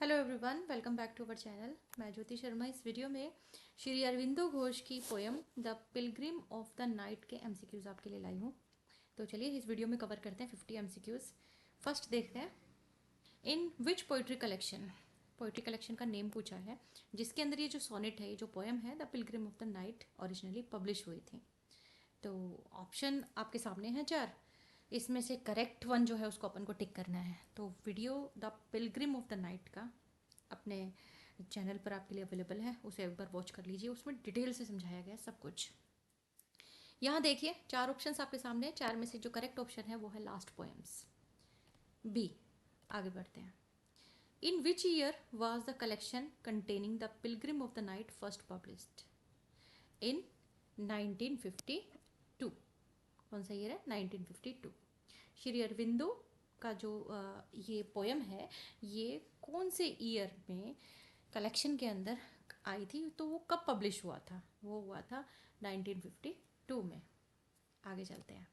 Hello everyone, welcome back to our channel. मैं ज्योति शर्मा इस video में श्री अरविंदो घोष की poem the pilgrim of the night के एमसीक्यूज आपके लिए लाई हूँ। तो चलिए इस वीडियो में कवर करते हैं 50 एमसीक्यूज। फर्स्ट देखते हैं, इन विच पोइट्री कलेक्शन का नेम पूछा है जिसके अंदर ये जो सोनेट है, ये जो पोयम है the pilgrim of the night originally publish हुई थी। तो ऑप्शन आपके सामने हैं चार, इसमें से करेक्ट वन जो है उसको अपन को टिक करना है। तो video the pilgrim of the night का अपने चैनल पर आपके लिए अवेलेबल है, उसे एक बार वॉच कर लीजिए, उसमें डिटेल से समझाया गया है सब कुछ। यहाँ देखिए चार ऑप्शंस आपके सामने, चार में से जो करेक्ट ऑप्शन है वो है लास्ट पोएम्स, बी। आगे बढ़ते हैं। In which year was the collection containing the pilgrim of the night first published? In 1952। कौन सा ईयर है? 1952। श्री अरविंदो का जो ये पोयम है, ये कौन से ईयर में कलेक्शन के अंदर आई थी, तो वो कब पब्लिश हुआ था? वो हुआ था 1952 में। आगे चलते हैं।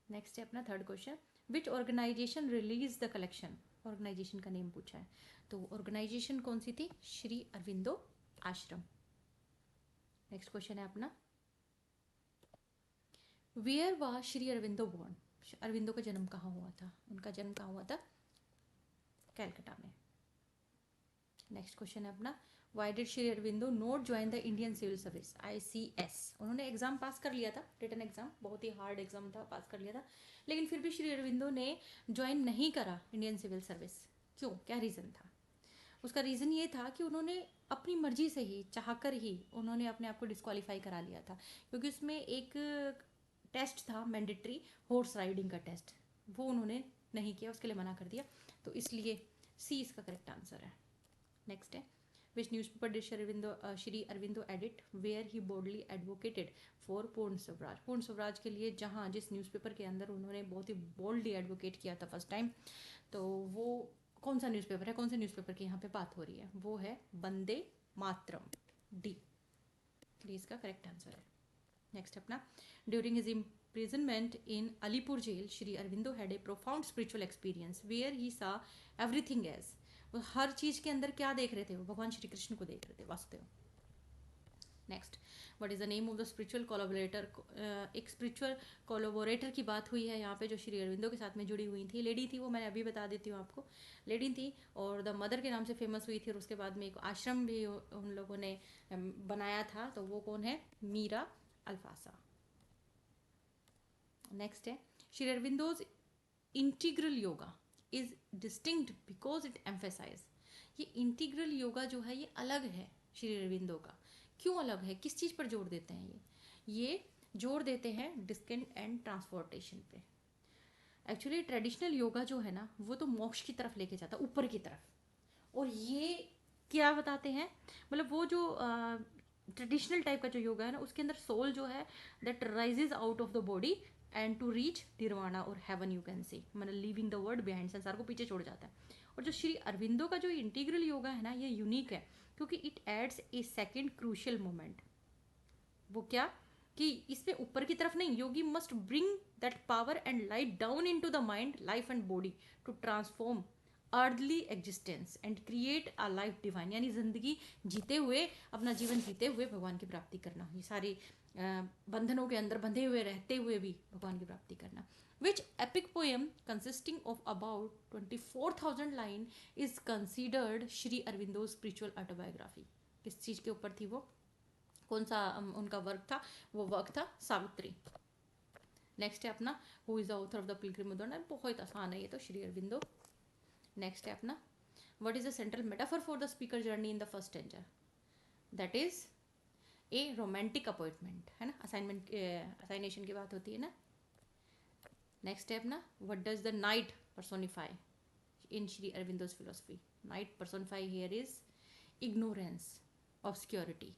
नेक्स्ट है अपना third question, which organization release the collection? Organization का नेम पूछा है, तो ऑर्गेनाइजेशन कौन सी थी? श्री अरविंदो आश्रम। नेक्स्ट क्वेश्चन है अपना, where was Shri Aurobindo born? Aurobindo का जन्म कहाँ हुआ था? उनका जन्म कहाँ हुआ था? कैलकाटा में। नेक्स्ट क्वेश्चन है अपना, why did Shri Aurobindo not join the Indian civil service ICS? उन्होंने एग्जाम पास कर लिया था, रिटन एग्जाम, बहुत ही हार्ड एग्जाम था, पास कर लिया था, लेकिन फिर भी श्री अरविंदो ने ज्वाइन नहीं करा इंडियन सिविल सर्विस। क्यों? क्या रीज़न था? उसका रीज़न ये था कि उन्होंने अपनी मर्जी से ही, चाहकर ही उन्होंने अपने आप को डिस्क्वालीफाई करा लिया था, क्योंकि उसमें एक टेस्ट था मैंडेटरी, हॉर्स राइडिंग का टेस्ट, वो उन्होंने नहीं किया, उसके लिए मना कर दिया। तो इसलिए सी इसका करेक्ट आंसर है। नेक्स्ट है, which newspaper did Shri Aurobindo edit where he boldly advocated for Purna Swaraj? पूर्ण स्वराज के लिए जहाँ जिस न्यूज़पेपर के अंदर उन्होंने बहुत ही बोल्डली एडवोकेट किया था फर्स्ट टाइम, तो वो कौन सा न्यूज़पेपर है? कौन से न्यूज़पेपर की यहाँ पे बात हो रही है? वो है वंदे मातरम, डी इसका करेक्ट आंसर है। नेक्स्ट अपना, during his imprisonment in Alipur jail, Shri Aurobindo had a profound spiritual experience where he saw everything as, वो हर चीज़ के अंदर क्या देख रहे थे? वो भगवान श्री कृष्ण को देख रहे थे, Vasudev. Next, what is the name of the spiritual collaborator? एक स्पिरिचुअल कोलाबोरेटर की बात हुई है यहाँ पे जो श्री अरविंदो के साथ में जुड़ी हुई थी, लेडी थी वो, मैंने अभी बता देती हूँ आपको, लेडी थी और द मदर के नाम से फेमस हुई थी, और उसके बाद में एक आश्रम भी उन लोगों ने बनाया था, तो वो कौन है? मीरा अल्फासा। नेक्स्ट है, Shri Aurobindo's integral yoga is distinct because it emphasize. ये इंटीग्रल योगा जो है ये अलग है श्री अरविंदो का। क्यों अलग है? किस चीज़ पर जोर देते हैं ये जोर देते हैं डिस्केंट एंड ट्रांसपोर्टेशन पे। एक्चुअली ट्रेडिशनल योगा जो है ना, वो तो मोक्ष की तरफ लेके जाता है, ऊपर की तरफ। और ये क्या बताते हैं, मतलब वो जो ट्रेडिशनल टाइप का जो योगा है ना, उसके अंदर सोल जो है that rises out of the body and to reach nirvana और हेवन, यू कैन सी, मतलब लिविंग द वर्ल्ड बिहाइंड, संसार को पीछे छोड़ जाता है। और जो श्री अरविंदो का जो इंटीग्रल योगा है ना, ये यूनिक है क्योंकि it adds a second crucial moment. वो क्या? कि इसमें ऊपर की तरफ नहीं, yogi must bring that power and light down into the mind, life and body to transform early existence and create a life divine, यानी जिंदगी जीते हुए, अपना जीवन जीते हुए भगवान की प्राप्ति करना, ये सारी बंधनों के अंदर बंधे हुए रहते हुए भी भगवान की प्राप्ति करना। Which epic poem consisting of about 24,000 line is considered Shri Aurobindo spiritual autobiography? किस चीज़ के ऊपर थी वो? कौन सा उनका वर्क था? वो वर्क था सावित्री। नेक्स्ट है अपना, who is the author of the pilgrim of the night? बहुत आसान है ये तो, श्री अरविंदो। नेक्स्ट है अपना, what is the central metaphor for the speaker journey in the first स्टेंजर? That is a romantic appointment, है ना, असाइनमेंट असाइनेशन की बात होती है ना। नेक्स्ट है अपना, what does the night personify in Shri Aurobindo's philosophy? Night personify here is ignorance, obscurity,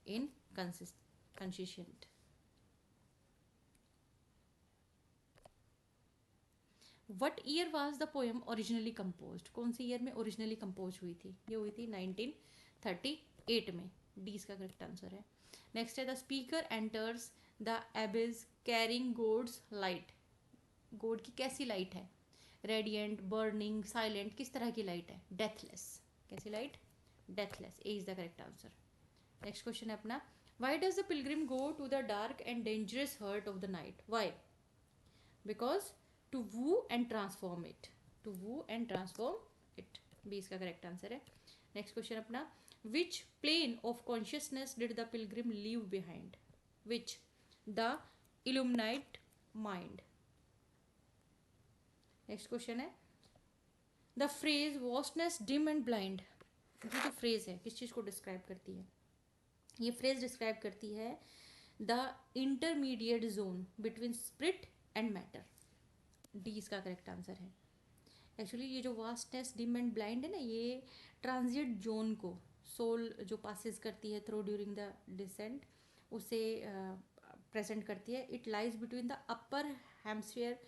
inconsistent. What year was the poem originally compose? कौन सी ईयर में ओरिजिनली कंपोज हुई थी? ये हुई थी 1938 में, डी इसका करेक्ट आंसर है। नेक्स्ट है, the speaker enters the abyss carrying God's light. God की कैसी लाइट है? रेडिएंट, बर्निंग, साइलेंट, किस तरह की लाइट है? डेथलेस। कैसी light? Deathless. A is the correct answer. Next question है अपना, why does the pilgrim go to the dark and dangerous heart of the night? Why? Because to woo and transform it, to woo and transform it. B इसका correct answer है। Next question अपना, which plane of consciousness did the pilgrim leave behind? Which? The illuminate mind. Next question है, the phrase vastness dim and blind, ये जो phrase है किस चीज़ को describe करती है? ये फ्रेज डिस्क्राइब करती है the intermediate zone between spirit and matter. D इसका करेक्ट आंसर है। एक्चुअली ये जो वास्टनेस डिम एंड ब्लाइंड है ना, ये ट्रांजिट जोन को सोल जो पासिस करती है थ्रू ड्यूरिंग द डिसेंट, उसे प्रेजेंट करती है। It lies between the upper hemisphere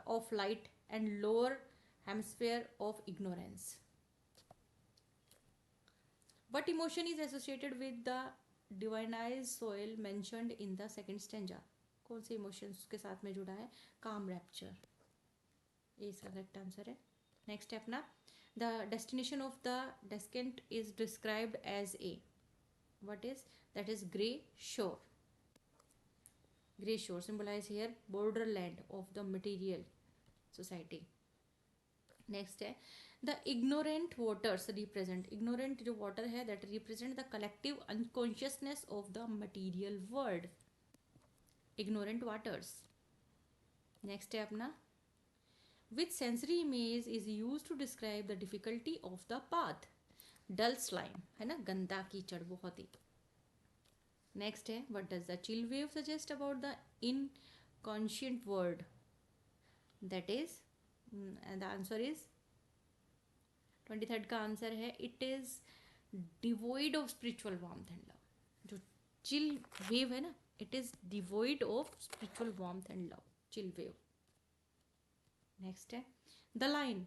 of light and lower hemisphere of ignorance. What emotion is associated with the divinized soil mentioned in the second stanza? कौन से emotions के साथ में जुड़ा है? काम, रैप्चर। ये इसका करेक्ट आंसर है। नेक्स्ट है अपना, the destination of the descent is described as a, what is that? Is grey shore. Grey shore symbolise here borderland of the material society. Next है, the ignorant waters represent, ignorant जो water है that represent the collective unconsciousness of the material world. Ignorant waters. Next है अपना, which sensory image is use to describe the difficulty of the path? Dull slime, है ना, गंदा कीचड़ बहुत ही। नेक्स्ट है, what does the chill wave suggest about the inconscient world? That is, the answer is 23rd का आंसर है, it is devoid of spiritual warmth and love. जो चिल वेव है ना, it is devoid of spiritual warmth and love, chill wave. Next है, the line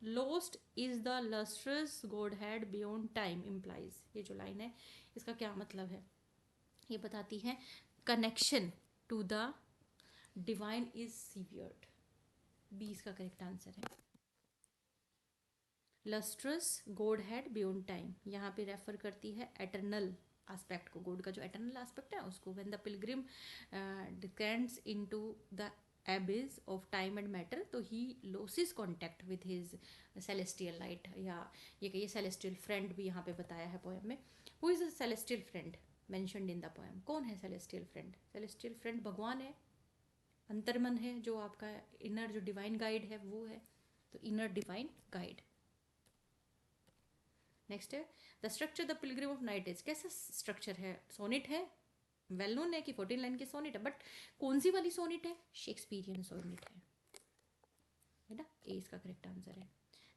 lost is the lustrous god had beyond time implies, ये जो line है इसका क्या मतलब है? ये बताती है connection to the divine is severed. B इसका करेक्ट आंसर है। Lustrous god had beyond time, यहाँ पे रेफर करती है एटर्नल आस्पेक्ट को, गॉड का जो एटर्नल आस्पेक्ट है उसको। When the pilgrim descends into the abyss of time and matter, तो he loses contact with his celestial light, या ये कहिए सेलेस्टियल फ्रेंड भी यहाँ पे बताया है पोएम में। Who is a celestial friend mentioned in the poem? कौन है सेलेस्टियल फ्रेंड? सेलेस्टियल फ्रेंड भगवान है, अंतर्मन है, जो आपका इनर जो डिवाइन गाइड है वो है, तो इनर डिवाइन गाइड। नेक्स्ट है, the structure the pilgrim of night is, कैसा स्ट्रक्चर है? सोनेट है, वेल नोन है कि 14 लाइन की सोनेट है, बट कौन सी वाली सोनेट है? शेक्सपियरियन सोनेट है ना। ए इसका करेक्ट आंसर है।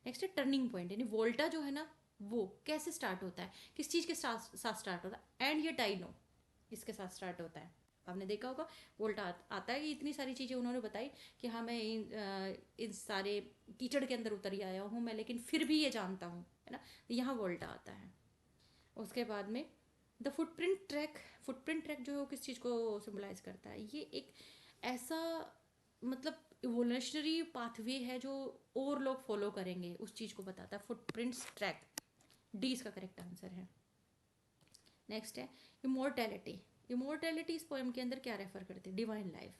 नेक्स्ट है टर्निंग पॉइंट, यानी वोल्टा जो है ना वो कैसे स्टार्ट होता है, किस चीज़ के साथ स्टार्ट होता है? एंड ये टाइनो इसके साथ स्टार्ट होता है। आपने देखा होगा वोल्टा आता है, इतनी सारी चीज़ें उन्होंने बताई कि हाँ मैं इन सारे कीचड़ के अंदर उतर ही आया हूँ मैं, लेकिन फिर भी ये जानता हूँ, है ना, यहाँ वोल्टा आता है। उसके बाद में the footprint track, footprint track जो किस चीज़ को सिम्बलाइज करता है? ये एक ऐसा मतलब इवोल्यूशनरी पाथवे है जो और लोग फॉलो करेंगे, उस चीज़ को बताता है फुटप्रिंट्स ट्रैक। डी इसका करेक्ट आंसर है। नेक्स्ट है इमोर्टैलिटी। इमोर्टैलिटी इस पोएम के अंदर क्या रेफर करते हैं? डिवाइन लाइफ,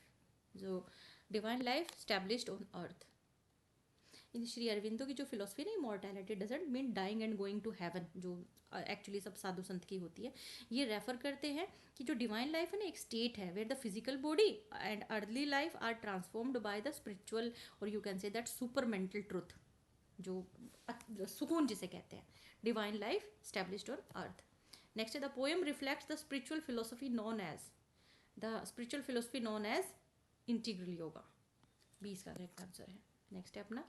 जो divine life established on earth. In Shri Aurobindo की जो फिलोसफी है ना, immortality doesn't mean dying and going to heaven, जो एक्चुअली सब साधु संत की होती है। ये रेफर करते हैं कि जो डिवाइन लाइफ है ना एक स्टेट है where the physical body and early life are transformed by the spiritual, और you can say that super mental truth, जो सुकून जिसे कहते हैं, divine life established on earth. Next है the poem reflects the spiritual philosophy known as integral yoga. B इसका correct answer है। Next है अपना,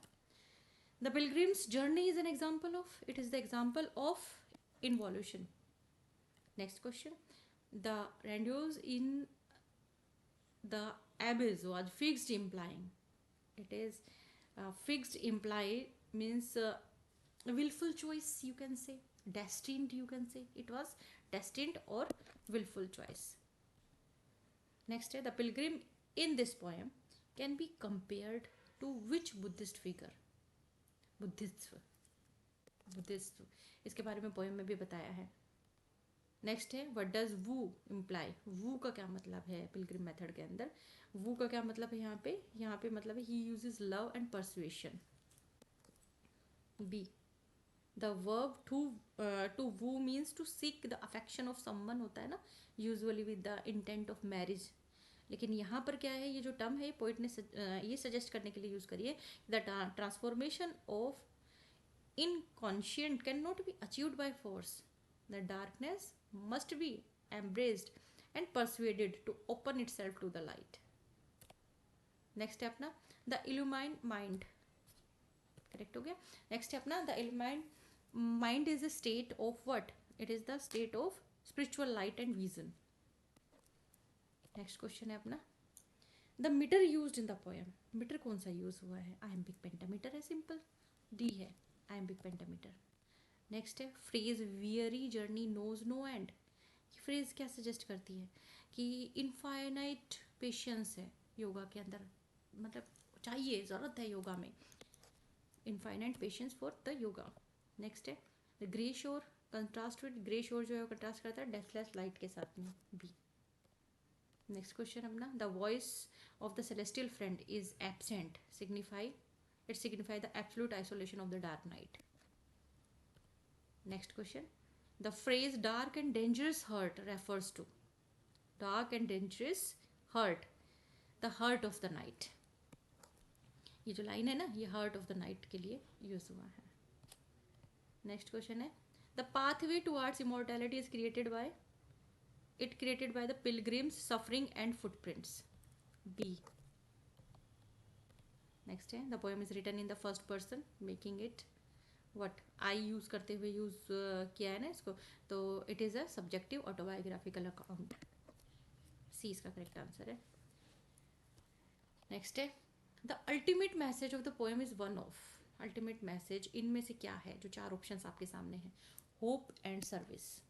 the pilgrim's journey is an example of, it is the example of involution. Next question, the रेंड्यूज in the abyss was fixed implying, it is fixed imply means willful choice, you can say destined, you can say it was destined or willful choice. Next the pilgrim in this poem can be compared to which Buddhist figure? Buddhist इसके बारे में poem में भी बताया है। Next है what does Wu imply? वू का क्या मतलब है पिलग्रिम मेथड के अंदर? वू का क्या मतलब है यहाँ पे मतलब है he uses love and persuasion. B the verb to woo means to seek the affection of someone होता है ना, usually with the intent of marriage. लेकिन यहाँ पर क्या है, ये जो टर्म है पोइट ने ये सजेस्ट करने के लिए यूज करी है the transformation of inconscient cannot be achieved by force. The darkness must be embraced and persuaded to open itself to the light. Next है अपना the illumined mind. Correct हो गया? Next है अपना the illumined mind is a state of what? It is the state of spiritual light and vision. Next question है अपना the meter used in the poem. meter कौन सा use हुआ है? iambic pentameter है, सिंपल। D है iambic pentameter। Next है phrase weary journey knows no end. ये फ्रेज क्या सजेस्ट करती है कि इनफाइनाइट पेशेंस है योगा के अंदर, मतलब चाहिए, ज़रूरत है योगा में, infinite patience for the yoga. Next है द ग्रे शोर, कंट्रास्ट विद ग्रे शोर जो है वो कंट्रास्ट करता है डेथलेस लाइट के साथ में। बी। नेक्स्ट क्वेश्चन अपना the voice of the celestial friend is absent it signifies the absolute isolation of the dark night. Next question, the phrase dark and dangerous hurt refers to dark and dangerous hurt, the hurt of the night. ये जो line है ना, ये hurt of the night के लिए use हुआ है। Next question है the pathway towards immortality is created by the pilgrims suffering and footprints. B. Next है the poem is written in the first person making it what? I use करते हुए use किया है ना इसको, तो it is a subjective autobiographical account. C इसका correct answer है। नेक्स्ट है the ultimate message of the poem is one of. Ultimate message इनमें से क्या है? जो चार ऑप्शंस आपके सामने हैं, hope and service.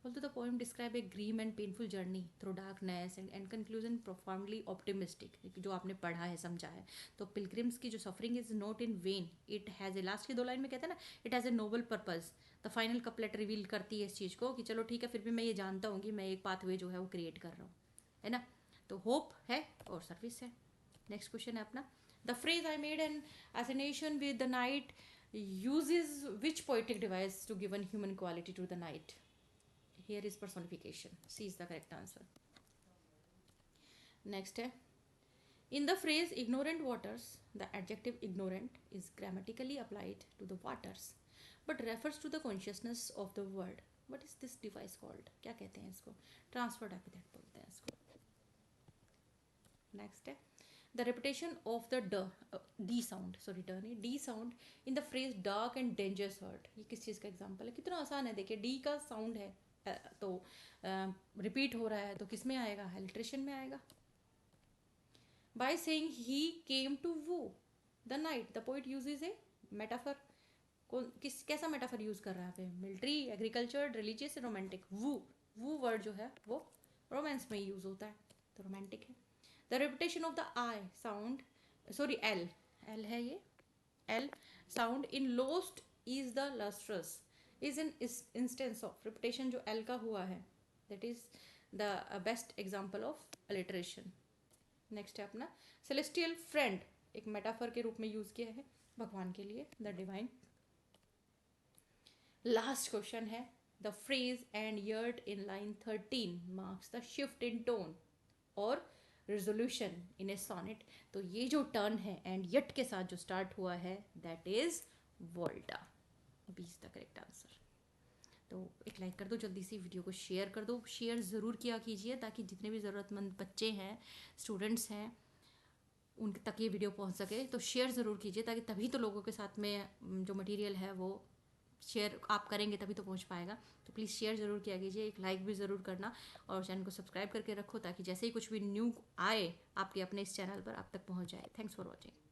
Although the poem describe a grim and painful journey through darkness and conclusion profoundly optimistic, जो आपने पढ़ा है समझा है, तो पिलग्रिम्स की जो suffering is not in when, it has a, last की दो लाइन में कहते हैं ना, it has a noble purpose. The final couplet reveal करती है इस चीज़ को कि चलो ठीक है, फिर भी मैं ये जानता हूँ कि मैं एक पाथवे जो है वो क्रिएट कर रहा हूँ, है ना। तो होप है और सर्विस है। नेक्स्ट क्वेश्चन है अपना the phrase I made an assignation with the knight uses which poetic device to given human quality to the knight? Here is personification. C is the correct answer. Next है in the phrase ignorant waters, the adjective ignorant is grammatically applied to the waters but refers to the consciousness of the word. What is this device called? क्या कहते हैं इसको? Transferred epithet बोलते हैं इसको। Next है the repetition of the d sound, sorry d sound in the phrase dark and dangerous hurt. ये किस चीज़ का एग्जाम्पल है? कितना आसान है, देखिए d का साउंड है तो रिपीट हो रहा है, तो किस में आएगा? अलिट्रेशन में आएगा। By saying he came to woo the knight, the poet uses a metaphor. कैसा मेटाफर यूज कर रहा है पे? Military, agriculture, religious, romantic. Woo word जो है वो रोमांस में यूज होता है, तो रोमांटिक है। The reputation of the I sound, sorry L है ये, L sound in lost is the lustrous is an instance of repetition जो L का हुआ है, that is the best example of alliteration. Next है अपना celestial friend, एक metaphor के रूप में यूज किया है भगवान के लिए, the divine. लास्ट क्वेश्चन है the phrase and yet in line 13 marks the shift in tone और resolution in a sonnet. तो ये जो टर्न है and yet के साथ जो स्टार्ट हुआ है that is volta. B is the correct answer. तो एक लाइक कर दो, जल्दी से वीडियो को शेयर कर दो, शेयर ज़रूर किया कीजिए ताकि जितने भी ज़रूरतमंद बच्चे हैं, स्टूडेंट्स हैं, उन तक ये वीडियो पहुंच सके। तो शेयर ज़रूर कीजिए ताकि तभी तो लोगों के साथ में जो मटेरियल है वो शेयर आप करेंगे तभी तो पहुंच पाएगा। तो प्लीज़ शेयर ज़रूर किया कीजिए, एक लाइक भी ज़रूर करना और चैनल को सब्सक्राइब करके रखो ताकि जैसे ही कुछ भी न्यू आए आपके अपने इस चैनल पर आप तक पहुँच जाए। Thanks for watching.